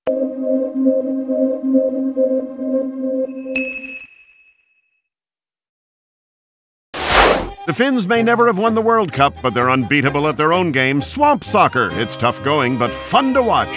The Finns may never have won the World Cup, but they're unbeatable at their own game, swamp soccer. It's tough going, but fun to watch.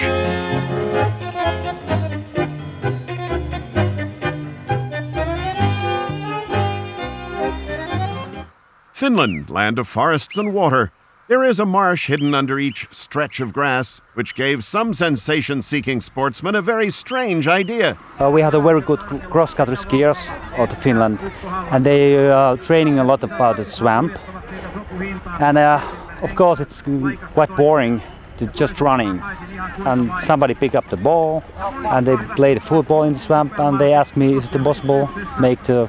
Finland, land of forests and water. There is a marsh hidden under each stretch of grass, which gave some sensation-seeking sportsmen a very strange idea. We have a very good cross-country skiers out of Finland, and they are training a lot about the swamp. And of course it's quite boring to just running. And somebody pick up the ball, and they play the football in the swamp, and they ask me, is it possible to make the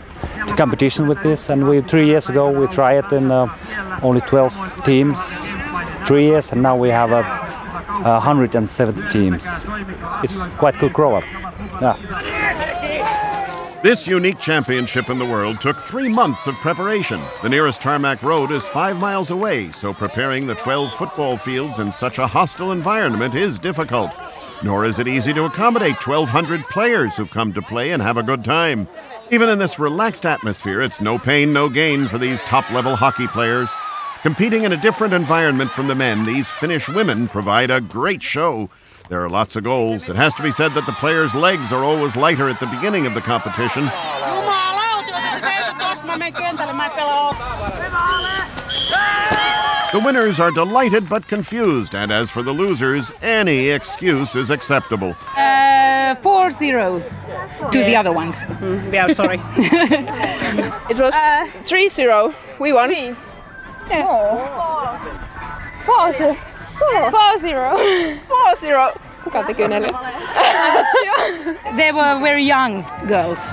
competition with this? And 3 years ago we tried it in only 12 teams, 3 years, and now we have 170 teams. It's quite good grow up. Yeah. This unique championship in the world took 3 months of preparation. The nearest tarmac road is 5 miles away, so preparing the 12 football fields in such a hostile environment is difficult. Nor is it easy to accommodate 1,200 players who've come to play and have a good time. Even in this relaxed atmosphere, it's no pain, no gain for these top-level hockey players. Competing in a different environment from the men, these Finnish women provide a great show. There are lots of goals. It has to be said that the players' legs are always lighter at the beginning of the competition. The winners are delighted but confused, and as for the losers, any excuse is acceptable. 4-0 to the other ones. We are sorry. It was 3-0. We won. 4-0. 4-0. Kuka teki 4? They were very young girls.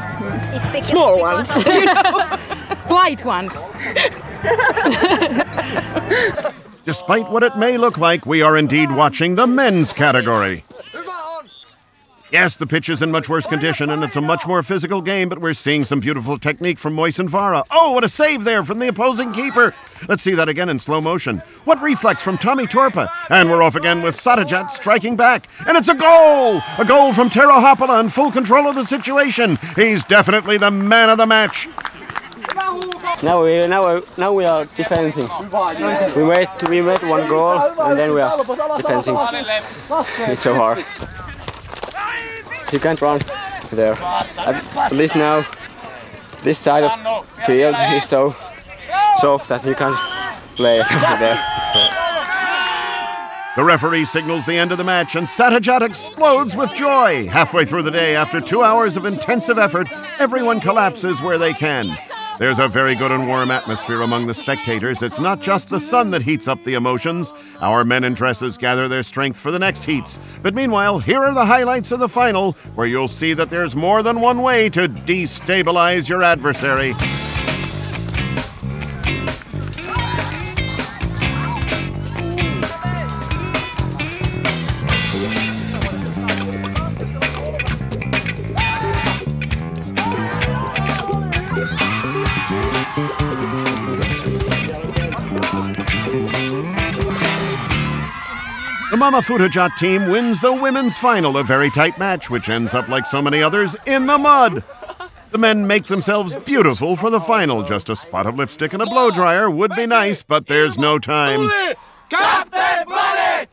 Small ones. You know, light ones. Despite what it may look like, we are indeed watching the men's category. Yes, the pitch is in much worse condition, and it's a much more physical game, but we're seeing some beautiful technique from Moisen Vara. Oh, what a save there from the opposing keeper. Let's see that again in slow motion. What reflex from Tommy Torpa. And we're off again with Satajat striking back. And it's a goal! A goal from Tero Haapala in full control of the situation. He's definitely the man of the match. Now we are defending. We made one goal, and then we are defending. It's so hard. You can't run there. At least now, this side of field is so soft that you can't play over there. The referee signals the end of the match, and Satajat explodes with joy. Halfway through the day, after 2 hours of intensive effort, everyone collapses where they can. There's a very good and warm atmosphere among the spectators. It's not just the sun that heats up the emotions. Our men in dresses gather their strength for the next heats. But meanwhile, here are the highlights of the final, where you'll see that there's more than one way to destabilize your adversary. The Mama Futajat team wins the women's final, a very tight match, which ends up like so many others, in the mud. The men make themselves beautiful for the final. Just a spot of lipstick and a blow dryer would be nice, but there's no time. Captain Planet!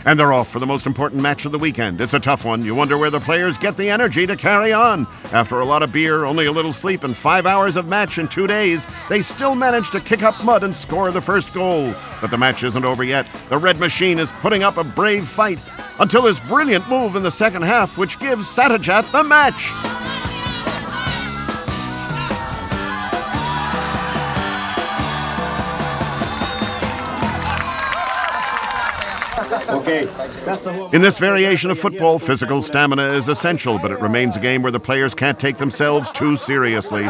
And they're off for the most important match of the weekend. It's a tough one. You wonder where the players get the energy to carry on. After a lot of beer, only a little sleep, and 5 hours of match in 2 days, they still manage to kick up mud and score the first goal. But the match isn't over yet. The Red Machine is putting up a brave fight until this brilliant move in the second half, which gives Satajat the match. In this variation of football, physical stamina is essential, but it remains a game where the players can't take themselves too seriously.